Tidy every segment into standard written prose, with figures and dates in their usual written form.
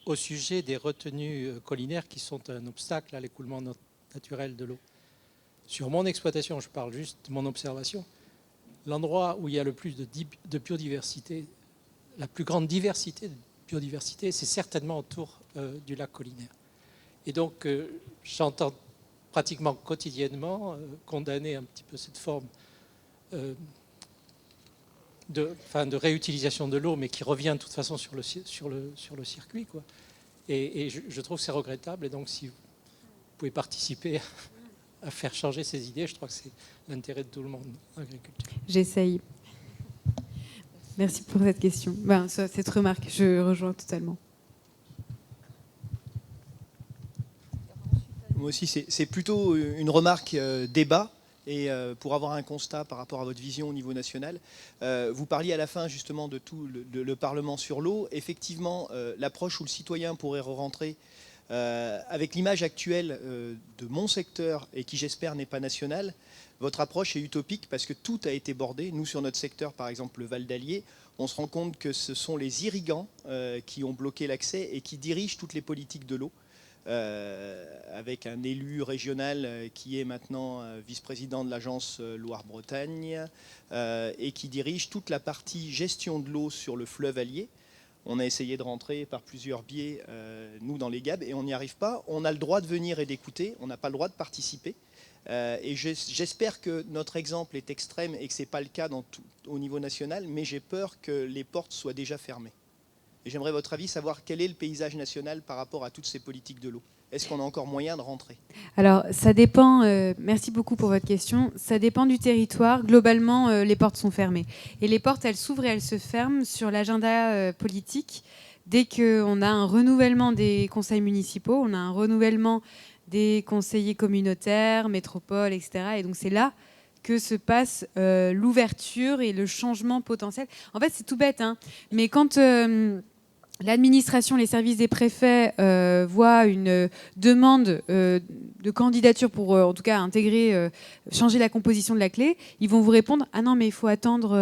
au sujet des retenues collinaires qui sont un obstacle à l'écoulement naturel de l'eau. Sur mon exploitation, je parle juste de mon observation, l'endroit où il y a le plus de biodiversité, la plus grande diversité de biodiversité, c'est certainement autour du lac collinaire. Et donc, j'entends pratiquement quotidiennement condamner un petit peu cette forme de réutilisation de l'eau, mais qui revient de toute façon sur le circuit, quoi. Et je trouve que c'est regrettable. Et donc, si vous pouvez participer à faire changer ces idées, je crois que c'est l'intérêt de tout le monde, l'agriculture. J'essaye. Merci pour cette question. Cette remarque, je rejoins totalement. Moi aussi, c'est plutôt une remarque débat. Et pour avoir un constat par rapport à votre vision au niveau national, vous parliez à la fin justement de tout le Parlement sur l'eau. Effectivement, l'approche où le citoyen pourrait rentrer avec l'image actuelle de mon secteur et qui j'espère n'est pas nationale, votre approche est utopique parce que tout a été bordé. Nous, sur notre secteur, par exemple le Val d'Allier, on se rend compte que ce sont les irrigants qui ont bloqué l'accès et qui dirigent toutes les politiques de l'eau. Avec un élu régional qui est maintenant vice-président de l'agence Loire-Bretagne et qui dirige toute la partie gestion de l'eau sur le fleuve Allier. On a essayé de rentrer par plusieurs biais, nous, dans les GAB, et on n'y arrive pas. On a le droit de venir et d'écouter, on n'a pas le droit de participer. Et j'espère que notre exemple est extrême et que ce n'est pas le cas au niveau national, mais j'ai peur que les portes soient déjà fermées. Et j'aimerais votre avis, savoir quel est le paysage national par rapport à toutes ces politiques de l'eau. Est-ce qu'on a encore moyen de rentrer? Alors, ça dépend, merci beaucoup pour votre question, ça dépend du territoire. Globalement, les portes sont fermées. Et les portes, elles s'ouvrent et elles se ferment sur l'agenda politique. Dès qu'on a un renouvellement des conseils municipaux, on a un renouvellement des conseillers communautaires, métropoles, etc. Et donc, c'est là que se passe l'ouverture et le changement potentiel. En fait, c'est tout bête, hein, mais quand l'administration, les services des préfets voient une demande de candidature pour, en tout cas, intégrer, changer la composition de la clé, ils vont vous répondre « Ah non, mais il faut attendre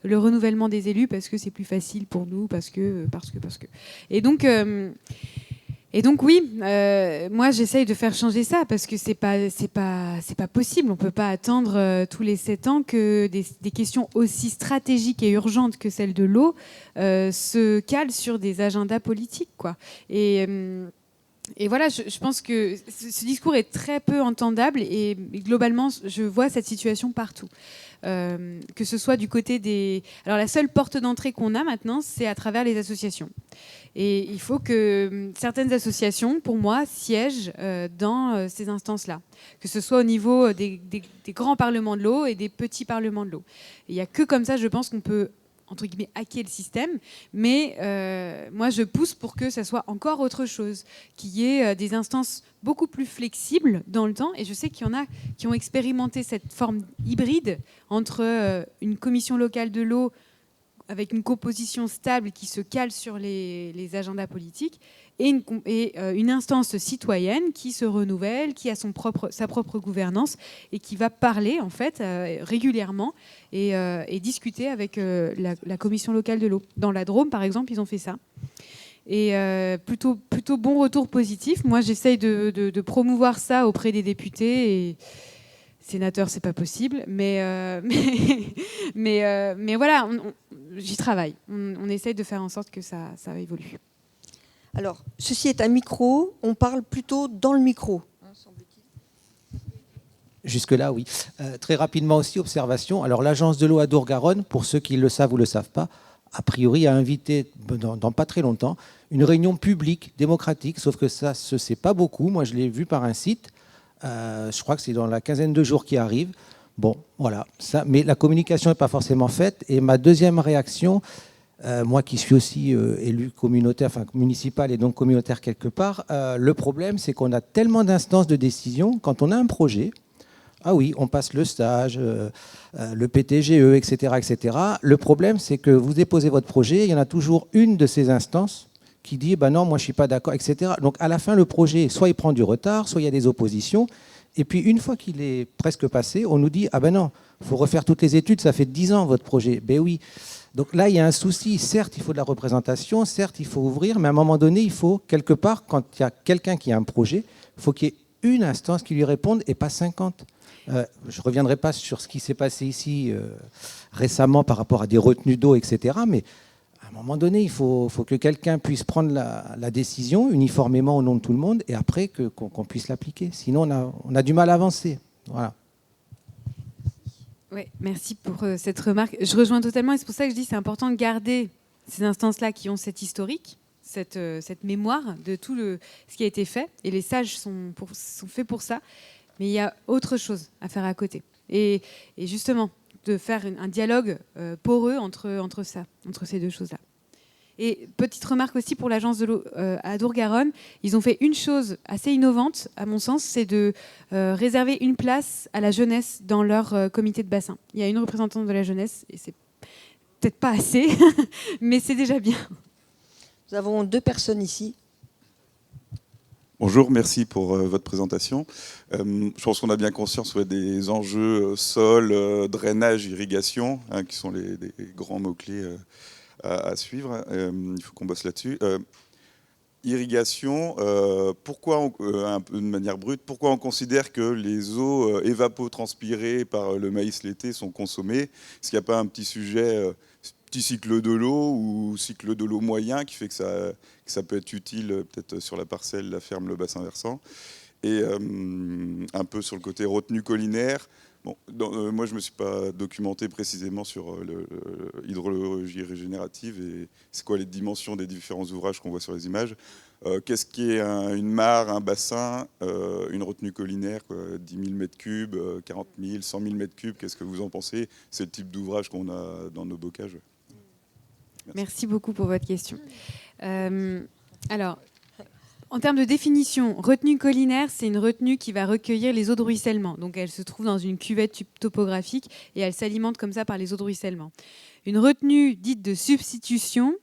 le renouvellement des élus parce que c'est plus facile pour nous, parce que... » Et donc oui, moi j'essaye de faire changer ça parce que c'est pas possible. On peut pas attendre tous les 7 ans que des questions aussi stratégiques et urgentes que celle de l'eau se calent sur des agendas politiques, quoi. Et voilà, je pense que ce discours est très peu entendable et globalement, je vois cette situation partout. Que ce soit du côté des... Alors la seule porte d'entrée qu'on a maintenant, c'est à travers les associations. Et il faut que certaines associations, pour moi, siègent dans ces instances-là. Que ce soit au niveau des grands parlements de l'eau et des petits parlements de l'eau. Il n'y a que comme ça, je pense qu'on peut, entre guillemets, hacker le système. Mais moi, je pousse pour que ça soit encore autre chose. Qu'il y ait des instances beaucoup plus flexibles dans le temps. Et je sais qu'il y en a qui ont expérimenté cette forme hybride entre une commission locale de l'eau avec une composition stable qui se cale sur les agendas politiques et une instance citoyenne qui se renouvelle, qui a sa propre gouvernance et qui va parler en fait régulièrement et discuter avec la commission locale de l'eau. Dans la Drôme, par exemple, ils ont fait ça. Et plutôt bon retour positif. Moi, j'essaye de promouvoir ça auprès des députés et sénateur, c'est pas possible, mais voilà, j'y travaille. On essaye de faire en sorte que ça évolue. Alors, ceci est un micro, on parle plutôt dans le micro. Jusque-là, oui. Très rapidement aussi, observation. Alors, l'agence de l'eau à Dour-Garonne, pour ceux qui le savent ou le savent pas, a priori a invité, dans pas très longtemps, une réunion publique, démocratique, sauf que ça se sait pas beaucoup. Moi, je l'ai vu par un site. Je crois que c'est dans la quinzaine de jours qui arrivent. Bon, voilà. Ça, mais la communication n'est pas forcément faite. Et ma deuxième réaction, moi qui suis aussi élu communautaire, enfin municipal et donc communautaire quelque part, le problème, c'est qu'on a tellement d'instances de décision quand on a un projet. Ah oui, on passe le stage, le PTGE, etc., etc. Le problème, c'est que vous déposez votre projet, il y en a toujours une de ces instances qui dit ben non, moi je ne suis pas d'accord, etc. Donc à la fin, le projet, soit il prend du retard, soit il y a des oppositions. Et puis une fois qu'il est presque passé, on nous dit ah ben non, Il faut refaire toutes les études, ça fait 10 ans votre projet. Ben oui. Donc là, il y a un souci. Certes, il faut de la représentation, certes, il faut ouvrir, mais à un moment donné, il faut, quelque part, quand il y a quelqu'un qui a un projet, il faut qu'il y ait une instance qui lui réponde et pas 50. Je ne reviendrai pas sur ce qui s'est passé ici récemment par rapport à des retenues d'eau, etc. Mais à un moment donné, il faut que quelqu'un puisse prendre la décision uniformément au nom de tout le monde et après qu'on puisse l'appliquer. Sinon, on a du mal à avancer. Voilà. Ouais, merci pour cette remarque. Je rejoins totalement et c'est pour ça que je dis que c'est important de garder ces instances-là qui ont cette historique, cette mémoire de tout ce qui a été fait. Et les sages sont faits pour ça. Mais il y a autre chose à faire à côté. Et justement, de faire un dialogue poreux entre ces deux choses-là. Et petite remarque aussi pour l'agence de l'eau à Dour-Garonne, ils ont fait une chose assez innovante, à mon sens, c'est de réserver une place à la jeunesse dans leur comité de bassin. Il y a une représentante de la jeunesse, et c'est peut-être pas assez, mais c'est déjà bien. Nous avons 2 personnes ici. Bonjour, merci pour votre présentation. Je pense qu'on a bien conscience des enjeux sol, drainage, irrigation, hein, qui sont les grands mots-clés à suivre. Il faut qu'on bosse là-dessus. Irrigation, pourquoi, un peu de manière brute, pourquoi on considère que les eaux évapotranspirées par le maïs l'été sont consommées? Est-ce qu'il n'y a pas un petit sujet, petit cycle de l'eau ou cycle de l'eau moyen qui fait que ça peut être utile peut-être sur la parcelle, la ferme, le bassin versant? Et un peu sur le côté retenue collinaire. Bon, moi, je ne me suis pas documenté précisément sur l'hydrologie régénérative et c'est quoi les dimensions des différents ouvrages qu'on voit sur les images. Qu'est-ce qui est une mare, un bassin, une retenue collinaire, quoi, 10 000 m3, 40 000, 100 000 m3, qu'est-ce que vous en pensez? C'est le type d'ouvrage qu'on a dans nos bocages. Merci beaucoup pour votre question. Alors, en termes de définition, retenue collinaire, c'est une retenue qui va recueillir les eaux de ruissellement. Donc, elle se trouve dans une cuvette topographique et elle s'alimente comme ça par les eaux de ruissellement. Une retenue dite de substitution,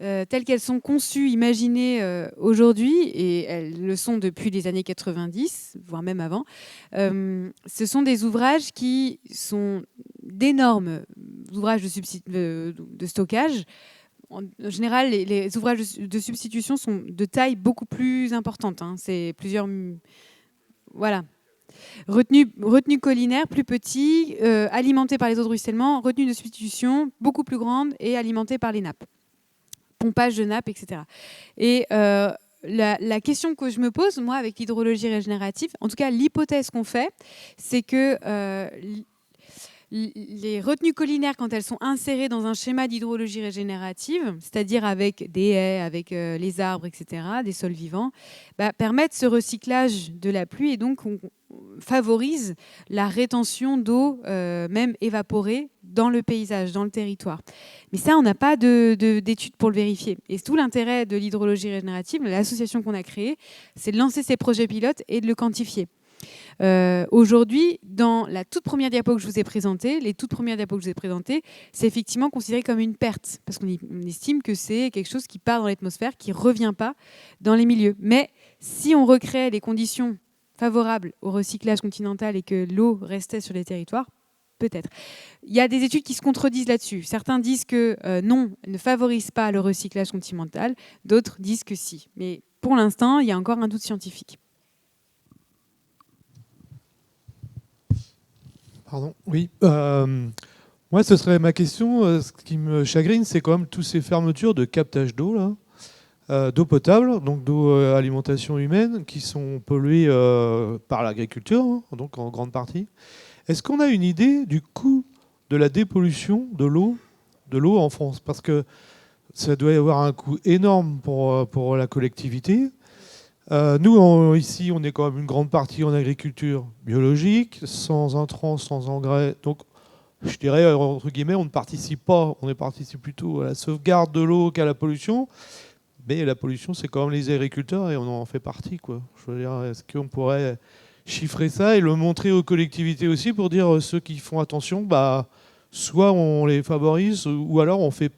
telles qu'elles sont conçues, imaginées aujourd'hui, et elles le sont depuis les années 90, voire même avant, ce sont des ouvrages qui sont d'énormes ouvrages de stockage. En général, les ouvrages de substitution sont de taille beaucoup plus importante. Hein. C'est plusieurs... Voilà. Retenue collinaire, plus petit, alimenté par les eaux de ruissellement. Retenue de substitution, beaucoup plus grande et alimentée par les nappes. Pompage de nappes, etc. Et la question que je me pose, moi, avec l'hydrologie régénérative, en tout cas, l'hypothèse qu'on fait, c'est que... les retenues collinaires, quand elles sont insérées dans un schéma d'hydrologie régénérative, c'est-à-dire avec des haies, avec les arbres, etc., des sols vivants, permettent ce recyclage de la pluie et donc on favorise la rétention d'eau, même évaporée, dans le paysage, dans le territoire. Mais ça, on n'a pas d'études pour le vérifier. Et tout l'intérêt de l'hydrologie régénérative, l'association qu'on a créée, c'est de lancer ces projets pilotes et de le quantifier. Aujourd'hui, dans la toute première diapo que je vous ai présentée, c'est effectivement considéré comme une perte, parce qu'on estime que c'est quelque chose qui part dans l'atmosphère, qui ne revient pas dans les milieux. Mais si on recrée les conditions favorables au recyclage continental et que l'eau restait sur les territoires, peut-être. Il y a des études qui se contredisent là-dessus. Certains disent que non, ne favorise pas le recyclage continental, d'autres disent que si. Mais pour l'instant, il y a encore un doute scientifique. Pardon, oui. Moi, ce serait ma question. Ce qui me chagrine, c'est quand même toutes ces fermetures de captage d'eau, là, d'eau potable, donc d'eau alimentation humaine, qui sont polluées par l'agriculture, hein, donc en grande partie. Est-ce qu'on a une idée du coût de la dépollution de l'eau en France? Parce que ça doit y avoir un coût énorme pour la collectivité. Nous, ici, on est quand même une grande partie en agriculture biologique, sans intrants, sans engrais. Donc, je dirais, entre guillemets, on ne participe pas. On participe plutôt à la sauvegarde de l'eau qu'à la pollution. Mais la pollution, c'est quand même les agriculteurs et on en fait partie, quoi. Je veux dire, est-ce qu'on pourrait chiffrer ça et le montrer aux collectivités aussi pour dire ceux qui font attention, soit on les favorise ou alors on fait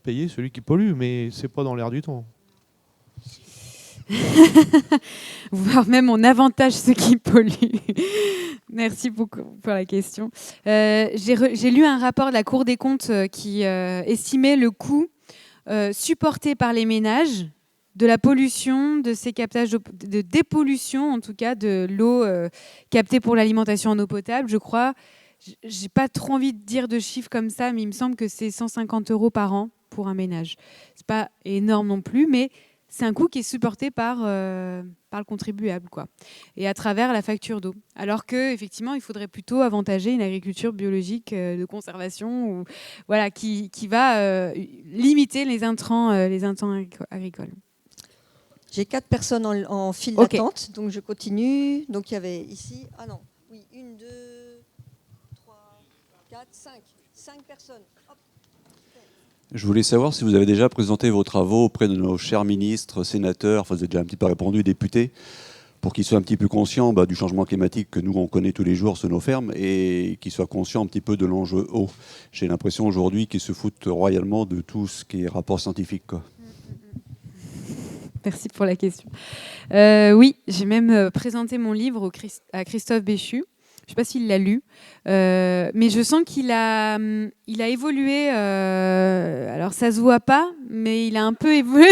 payer celui qui pollue, mais c'est pas dans l'air du temps. Voire même on avantage ceux qui polluent. Merci beaucoup pour la question. J'ai lu un rapport de la Cour des comptes qui estimait le coût supporté par les ménages de la pollution, de ces captages de dépollution, en tout cas, de l'eau captée pour l'alimentation en eau potable. Je crois, j'ai pas trop envie de dire de chiffres comme ça, mais il me semble que c'est 150 € par an pour un ménage. C'est pas énorme non plus, mais c'est un coût qui est supporté par le contribuable, quoi, et à travers la facture d'eau. Alors qu'effectivement, il faudrait plutôt avantager une agriculture biologique de conservation, ou, voilà, qui va limiter les intrants agricoles. J'ai 4 personnes en file Ok. d'attente, donc je continue. Donc il y avait ici, 1, 2, 3, 4, 5. 5 personnes. Hop. Je voulais savoir si vous avez déjà présenté vos travaux auprès de nos chers ministres, sénateurs, enfin vous avez déjà un petit peu répondu, députés, pour qu'ils soient un petit peu conscients du changement climatique que nous on connaît tous les jours sur nos fermes et qu'ils soient conscients un petit peu de l'enjeu eau. J'ai l'impression aujourd'hui qu'ils se foutent royalement de tout ce qui est rapport scientifique, quoi. Merci pour la question. Oui, j'ai même présenté mon livre à Christophe Béchu. Je ne sais pas s'il l'a lu, mais je sens qu'il a évolué. Alors, ça ne se voit pas, mais il a un peu évolué.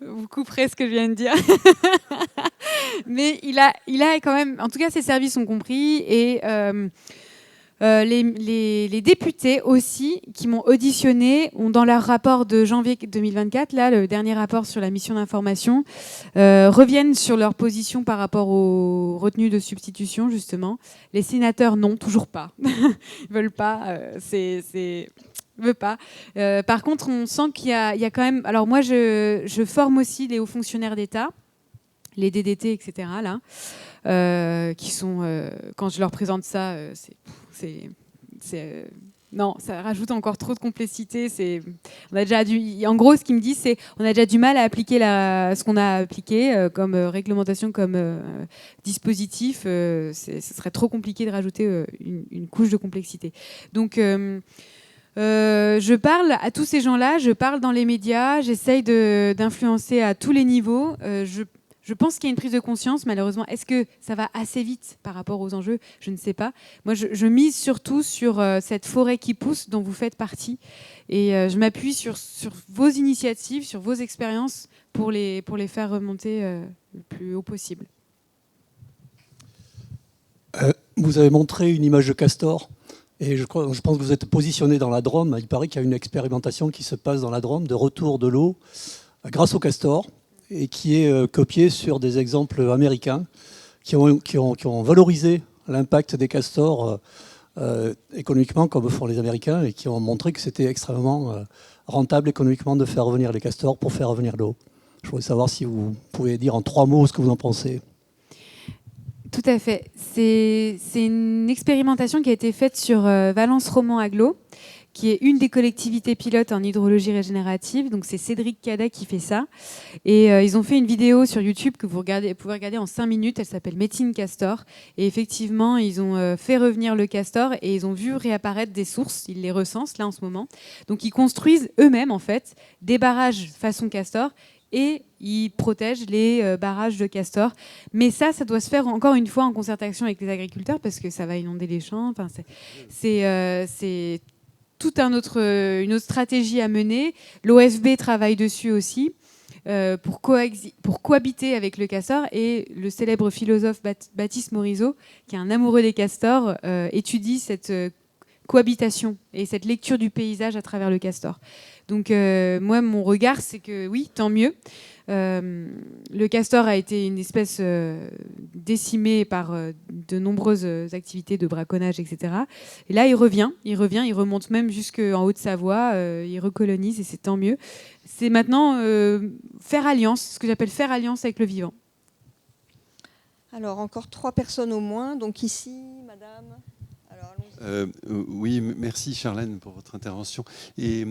Vous couperez ce que je viens de dire. Mais il a quand même... En tout cas, ses services ont compris. Et les députés aussi, qui m'ont auditionné, ont dans leur rapport de janvier 2024, là, le dernier rapport sur la mission d'information, reviennent sur leur position par rapport aux retenues de substitution, justement. Les sénateurs, non, toujours pas. Ils veulent pas. Veut pas. Par contre, on sent qu'il y a quand même... Alors moi, je forme aussi les hauts fonctionnaires d'État, les DDT, etc., là, qui sont... quand je leur présente ça, non, ça rajoute encore trop de complexité. On a déjà en gros, ce qu'ils me disent, c'est on a déjà du mal à appliquer ce qu'on a appliqué comme réglementation, comme dispositif. Ce serait trop compliqué de rajouter une couche de complexité. Donc, je parle à tous ces gens-là, je parle dans les médias, j'essaye d'influencer à tous les niveaux. Je pense qu'il y a une prise de conscience, malheureusement. Est-ce que ça va assez vite par rapport aux enjeux ? Je ne sais pas. Moi, je mise surtout sur cette forêt qui pousse dont vous faites partie. Et je m'appuie sur vos initiatives, sur vos expériences pour les faire remonter le plus haut possible. Vous avez montré une image de castor. Et je pense que vous êtes positionné dans la Drôme. Il paraît qu'il y a une expérimentation qui se passe dans la Drôme de retour de l'eau grâce au castor, et qui est copié sur des exemples américains qui ont valorisé l'impact des castors économiquement, comme font les Américains, et qui ont montré que c'était extrêmement rentable économiquement de faire revenir les castors pour faire revenir l'eau. Je voudrais savoir si vous pouvez dire en 3 mots ce que vous en pensez. Tout à fait. C'est une expérimentation qui a été faite sur Valence Roman Agglo, qui est une des collectivités pilotes en hydrologie régénérative. Donc c'est Cédric Cadet qui fait ça. Et ils ont fait une vidéo sur YouTube que vous pouvez regarder en 5 minutes. Elle s'appelle Médecine Castor. Et effectivement, ils ont fait revenir le castor et ils ont vu réapparaître des sources. Ils les recensent là en ce moment. Donc ils construisent eux-mêmes en fait des barrages façon castor et ils protègent les barrages de castor. Mais ça doit se faire encore une fois en concertation avec les agriculteurs parce que ça va inonder les champs. Enfin, c'est toute une autre stratégie à mener. L'OFB travaille dessus aussi pour cohabiter avec le castor. Et le célèbre philosophe Baptiste Morisot, qui est un amoureux des castors, étudie cette cohabitation et cette lecture du paysage à travers le castor. Donc moi, mon regard, c'est que oui, tant mieux. Le castor a été une espèce décimée par de nombreuses activités de braconnage, etc. Et là, il remonte même jusqu'en Haute-Savoie, il recolonise et c'est tant mieux. C'est maintenant faire alliance, ce que j'appelle faire alliance avec le vivant. Alors, encore 3 personnes au moins. Donc ici, madame. Alors, Oui, merci Charlène pour votre intervention. Et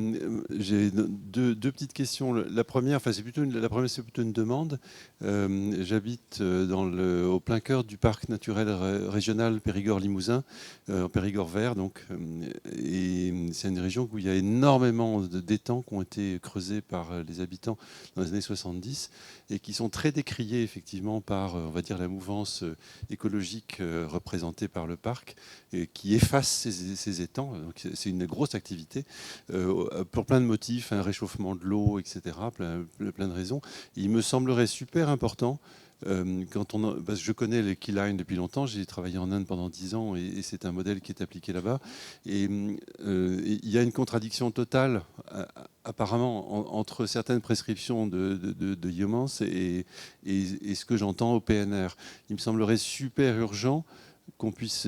j'ai deux petites questions. La première, c'est plutôt une demande. J'habite au plein cœur du parc naturel régional Périgord-Limousin, en Périgord vert, donc. Et c'est une région où il y a énormément d'étangs qui ont été creusés par les habitants dans les années 70 et qui sont très décriés effectivement par, on va dire, la mouvance écologique représentée par le parc, et qui efface ces étangs. Donc c'est une grosse activité pour plein de motifs, un réchauffement de l'eau, etc., plein de raisons. Et il me semblerait super important, parce que je connais les Key Lines depuis longtemps, j'ai travaillé en Inde pendant 10 ans et c'est un modèle qui est appliqué là-bas. Et il y a une contradiction totale, apparemment, entre certaines prescriptions de Youmans et ce que j'entends au PNR. Il me semblerait super urgent qu'on puisse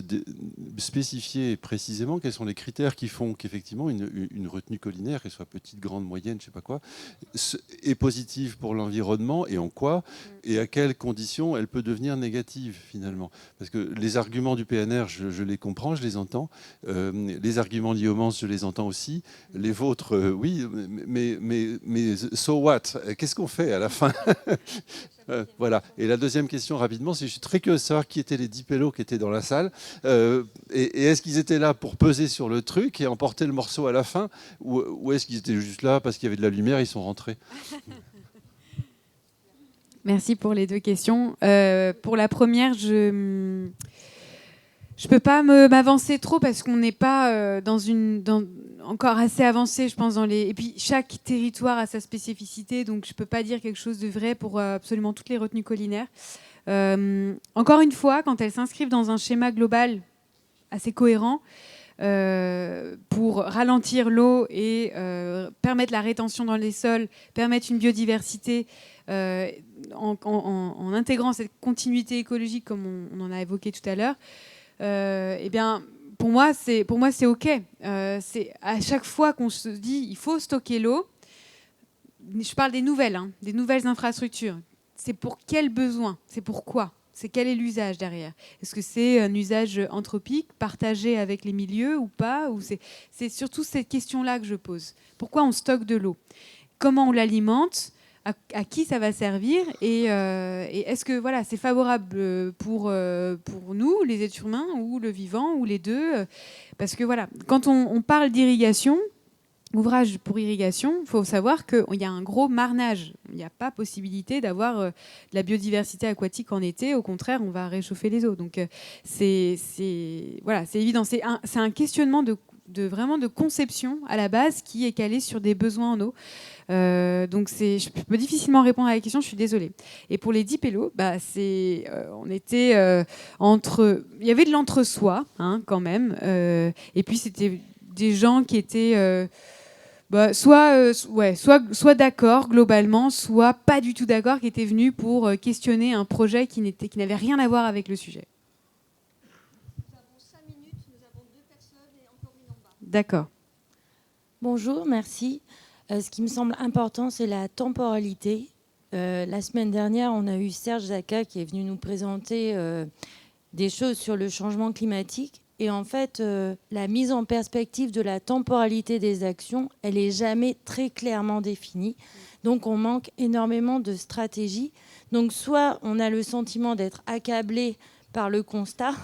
spécifier précisément quels sont les critères qui font qu'effectivement une retenue collinaire, qu'elle soit petite, grande, moyenne, je ne sais pas quoi, est positive pour l'environnement, et en quoi, et à quelles conditions elle peut devenir négative finalement. Parce que les arguments du PNR, je les comprends, je les entends. Les arguments d'Youmans, je les entends aussi. Les vôtres, oui, mais so what? Qu'est-ce qu'on fait à la fin? Voilà. Et la deuxième question, rapidement, c'est je suis très curieux de savoir qui étaient les 10 pélos qui étaient dans la salle. Et est-ce qu'ils étaient là pour peser sur le truc et emporter le morceau à la fin, ou est-ce qu'ils étaient juste là parce qu'il y avait de la lumière, ils sont rentrés? Merci pour les deux questions. Pour la première, je peux pas m'avancer trop parce qu'on n'est pas encore assez avancé, je pense, Et puis, chaque territoire a sa spécificité, donc je peux pas dire quelque chose de vrai pour absolument toutes les retenues collinaires. Encore une fois, quand elles s'inscrivent dans un schéma global assez cohérent, pour ralentir l'eau et permettre la rétention dans les sols, permettre une biodiversité, en intégrant cette continuité écologique comme on en a évoqué tout à l'heure, eh bien, pour moi, c'est OK. C'est à chaque fois qu'on se dit il faut stocker l'eau, je parle des nouvelles infrastructures. C'est pour quel besoin? C'est pourquoi? C'est quel est l'usage derrière? Est-ce que c'est un usage anthropique, partagé avec les milieux ou pas? C'est surtout cette question-là que je pose. Pourquoi on stocke de l'eau? Comment on l'alimente? À qui ça va servir? Et est-ce que c'est favorable pour nous, les êtres humains, ou le vivant, ou les deux? Parce que quand on parle d'irrigation, ouvrage pour irrigation, il faut savoir qu'il y a un gros marnage. Il n'y a pas possibilité d'avoir de la biodiversité aquatique en été. Au contraire, on va réchauffer les eaux. Donc c'est évident. C'est un questionnement vraiment de conception à la base qui est calé sur des besoins en eau. Donc je peux difficilement répondre à la question, je suis désolée. Et pour les 10 pélos, on était il y avait de l'entre-soi quand même, et puis c'était des gens qui étaient soit d'accord globalement, soit pas du tout d'accord, qui étaient venus pour questionner un projet qui n'avait rien à voir avec le sujet. Nous avons 5 minutes, nous avons 2 personnes et encore une en bas. D'accord. Bonjour, merci. Ce qui me semble important, c'est la temporalité. La semaine dernière, on a eu Serge Zaka qui est venu nous présenter des choses sur le changement climatique. Et en fait, la mise en perspective de la temporalité des actions, elle n'est jamais très clairement définie. Donc, on manque énormément de stratégie. Donc, soit on a le sentiment d'être accablé par le constat,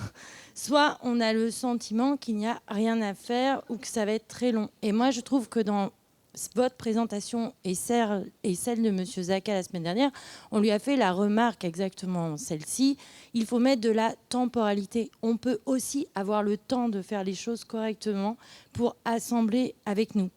soit on a le sentiment qu'il n'y a rien à faire ou que ça va être très long. Et moi, je trouve que dans votre présentation et celle de M. Zaka la semaine dernière, on lui a fait la remarque exactement celle-ci. Il faut mettre de la temporalité. On peut aussi avoir le temps de faire les choses correctement pour assembler avec nous.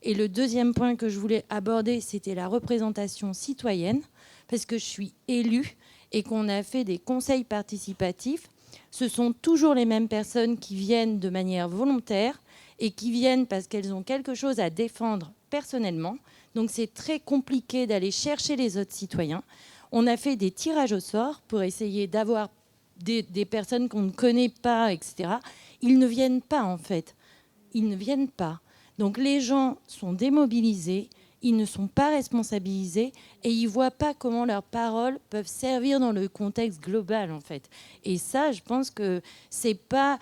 Et le deuxième point que je voulais aborder, c'était la représentation citoyenne, parce que je suis élue et qu'on a fait des conseils participatifs. Ce sont toujours les mêmes personnes qui viennent de manière volontaire et qui viennent parce qu'elles ont quelque chose à défendre personnellement. Donc c'est très compliqué d'aller chercher les autres citoyens. On a fait des tirages au sort pour essayer d'avoir des personnes qu'on ne connaît pas, etc. Ils ne viennent pas, en fait. Ils ne viennent pas. Donc les gens sont démobilisés, ils ne sont pas responsabilisés et ils ne voient pas comment leurs paroles peuvent servir dans le contexte global, en fait. Et ça, je pense que c'est pas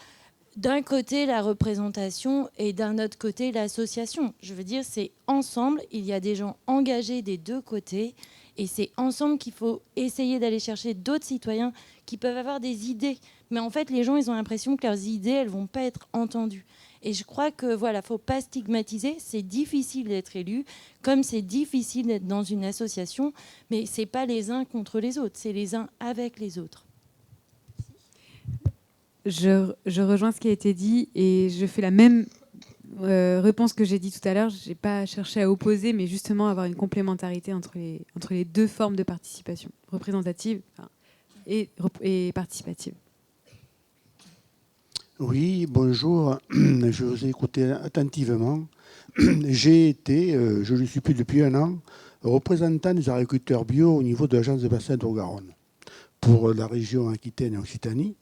d'un côté la représentation et d'un autre côté l'association. Je veux dire, c'est ensemble, il y a des gens engagés des deux côtés, et c'est ensemble qu'il faut essayer d'aller chercher d'autres citoyens qui peuvent avoir des idées. Mais en fait, les gens, ils ont l'impression que leurs idées, elles ne vont pas être entendues. Et je crois que voilà, faut pas stigmatiser. C'est difficile d'être élu, comme c'est difficile d'être dans une association, mais c'est pas les uns contre les autres, c'est les uns avec les autres. Je rejoins ce qui a été dit et je fais la même réponse que j'ai dit tout à l'heure. Je n'ai pas cherché à opposer, mais justement avoir une complémentarité entre les deux formes de participation, représentative et participative. Oui, bonjour. Je vous ai écouté attentivement. J'ai été, je le suis plus depuis un an, représentant des agriculteurs bio au niveau de l'agence de bassin d'Haut-Garonne pour la région Aquitaine et Occitanie.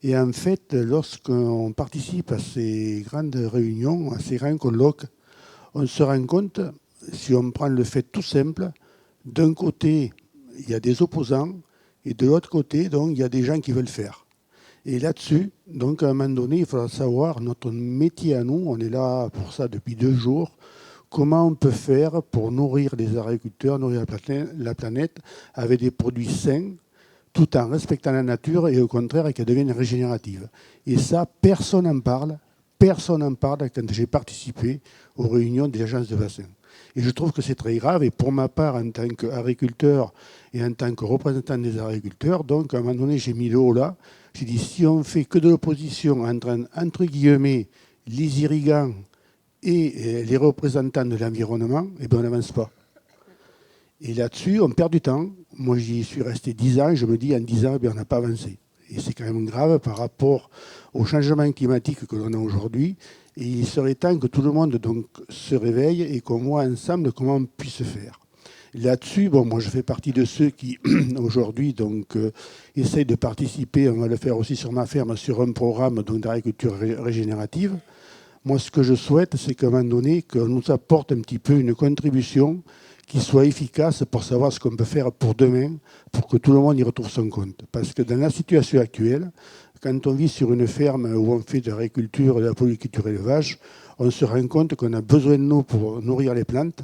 Et en fait, lorsqu'on participe à ces grandes réunions, à ces grands colloques, on se rend compte, si on prend le fait tout simple, d'un côté, il y a des opposants, et de l'autre côté, donc, il y a des gens qui veulent faire. Et là-dessus, donc à un moment donné, il faudra savoir, notre métier à nous, on est là pour ça depuis 2 jours, comment on peut faire pour nourrir les agriculteurs, nourrir la planète avec des produits sains, tout en respectant la nature et au contraire qu'elle devienne régénérative. Et ça, personne n'en parle. Personne n'en parle quand j'ai participé aux réunions des agences de bassin. Et je trouve que c'est très grave. Et pour ma part, en tant qu'agriculteur et en tant que représentant des agriculteurs, donc à un moment donné, j'ai mis le haut là. J'ai dit, si on fait que de l'opposition entre guillemets, les irrigants et les représentants de l'environnement, eh bien, on n'avance pas. Et là-dessus, on perd du temps. Moi, j'y suis resté 10 ans. Je me dis, en 10 ans, eh bien, on n'a pas avancé. Et c'est quand même grave par rapport au changement climatique que l'on a aujourd'hui. Et il serait temps que tout le monde donc, se réveille et qu'on voit ensemble comment on puisse faire. Là-dessus, bon, moi je fais partie de ceux qui aujourd'hui donc essayent de participer, on va le faire aussi sur ma ferme, sur un programme d'agriculture régénérative. Moi, ce que je souhaite, c'est qu'à un moment donné, qu'on nous apporte un petit peu une contribution qui soit efficace pour savoir ce qu'on peut faire pour demain, pour que tout le monde y retrouve son compte. Parce que dans la situation actuelle, quand on vit sur une ferme où on fait de l'agriculture, de la polyculture élevage, on se rend compte qu'on a besoin de nous pour nourrir les plantes.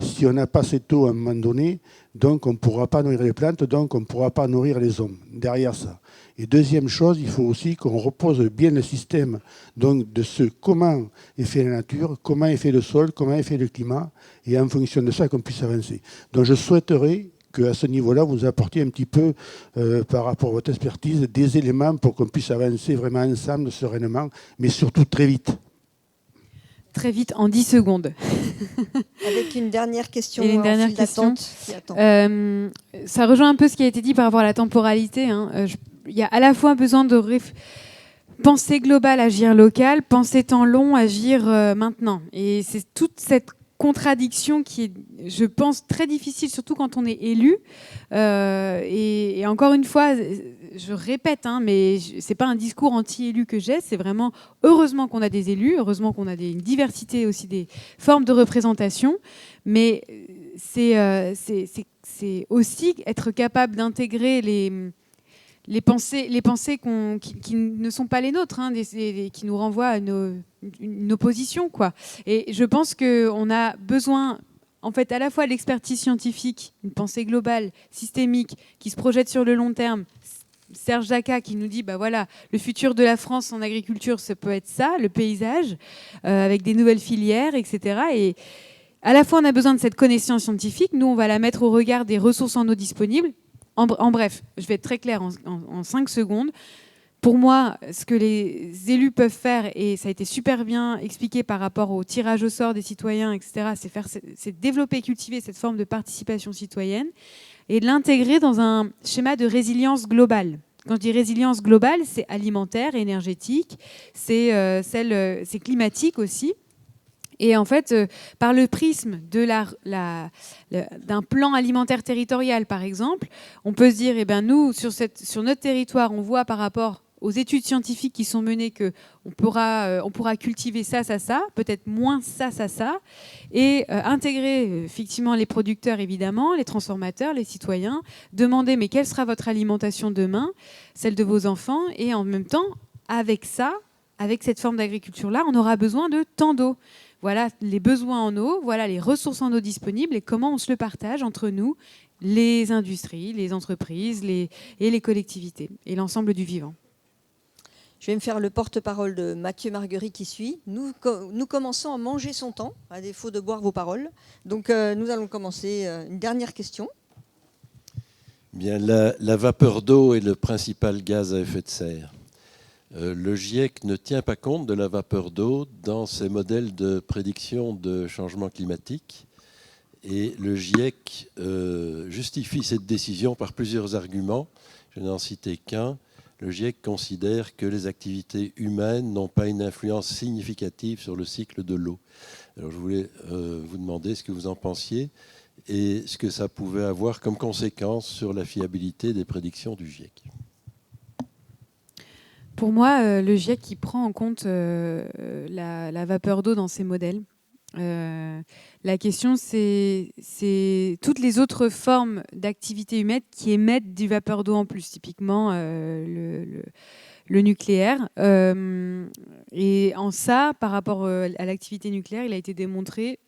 Si on n'a pas cette eau à un moment donné, donc on ne pourra pas nourrir les plantes, donc on ne pourra pas nourrir les hommes derrière ça. Et deuxième chose, il faut aussi qu'on repose bien le système donc de ce comment est fait la nature, comment est fait le sol, comment est fait le climat, et en fonction de ça qu'on puisse avancer. Donc je souhaiterais qu'à ce niveau-là, vous apportiez un petit peu, par rapport à votre expertise, des éléments pour qu'on puisse avancer vraiment ensemble, sereinement, mais surtout très vite. Très vite, en 10 secondes. Avec une dernière question. Et une dernière question. Ça rejoint un peu ce qui a été dit par rapport à la temporalité. Il y a à la fois besoin de penser global, agir local, penser temps long, agir maintenant. Et c'est toute cette contradiction qui est, je pense, très difficile, surtout quand on est élu. Et encore une fois, je répète, mais c'est pas un discours anti-élu que j'ai, c'est vraiment heureusement qu'on a des élus, heureusement qu'on a une diversité aussi des formes de représentation, mais c'est aussi être capable d'intégrer les pensées qui ne sont pas les nôtres, qui nous renvoient à une opposition, quoi. Et je pense qu'on a besoin, en fait, à la fois de l'expertise scientifique, une pensée globale, systémique, qui se projette sur le long terme. Serge Jacquat qui nous dit, voilà, le futur de la France en agriculture, ça peut être ça, le paysage, avec des nouvelles filières, etc. Et à la fois, on a besoin de cette connaissance scientifique. Nous, on va la mettre au regard des ressources en eau disponibles. En bref, je vais être très claire en 5 secondes. Pour moi, ce que les élus peuvent faire, et ça a été super bien expliqué par rapport au tirage au sort des citoyens, etc., c'est développer et cultiver cette forme de participation citoyenne et de l'intégrer dans un schéma de résilience globale. Quand je dis résilience globale, c'est alimentaire, énergétique, c'est climatique aussi. Et en fait, par le prisme d'un plan alimentaire territorial, par exemple, on peut se dire, nous, sur notre territoire, on voit par rapport aux études scientifiques qui sont menées qu'on pourra cultiver ça, peut-être moins ça, et intégrer effectivement les producteurs, évidemment, les transformateurs, les citoyens, demander mais quelle sera votre alimentation demain, celle de vos enfants, et en même temps avec ça, avec cette forme d'agriculture-là, on aura besoin de tant d'eau. Voilà les besoins en eau, voilà les ressources en eau disponibles et comment on se le partage entre nous, les industries, les entreprises et les collectivités et l'ensemble du vivant. Je vais me faire le porte-parole de Mathieu Marguerite qui suit. Nous commençons à manger son temps, à défaut de boire vos paroles. Donc nous allons commencer une dernière question. Bien, la vapeur d'eau est le principal gaz à effet de serre. Le GIEC ne tient pas compte de la vapeur d'eau dans ses modèles de prédiction de changement climatique. Et le GIEC justifie cette décision par plusieurs arguments. Je n'en citer qu'un. Le GIEC considère que les activités humaines n'ont pas une influence significative sur le cycle de l'eau. Alors je voulais vous demander ce que vous en pensiez et ce que ça pouvait avoir comme conséquence sur la fiabilité des prédictions du GIEC. Pour moi, le GIEC qui prend en compte la vapeur d'eau dans ses modèles. La question, c'est toutes les autres formes d'activité humaine qui émettent du vapeur d'eau en plus, typiquement le nucléaire. Et en ça, par rapport à l'activité nucléaire, il a été démontré,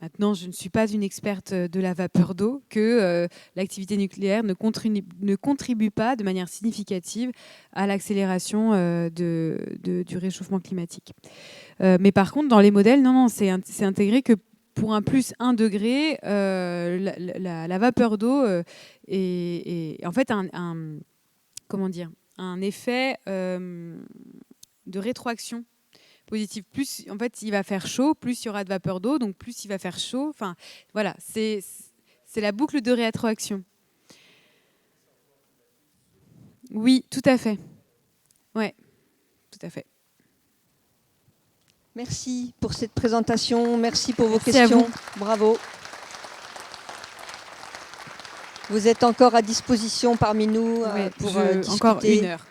maintenant je ne suis pas une experte de la vapeur d'eau, que l'activité nucléaire ne contribue pas de manière significative à l'accélération du réchauffement climatique. Mais par contre, dans les modèles, non, c'est intégré que pour un plus 1 degré, la vapeur d'eau est en fait un effet de rétroaction positive. Plus, en fait, il va faire chaud, plus il y aura de vapeur d'eau, donc plus il va faire chaud. Enfin, voilà, c'est la boucle de rétroaction. Oui, tout à fait. Ouais, tout à fait. Merci pour cette présentation, merci pour vos Merci questions. à vous. Bravo. Vous êtes encore à disposition parmi nous pour discuter. Encore 1 heure.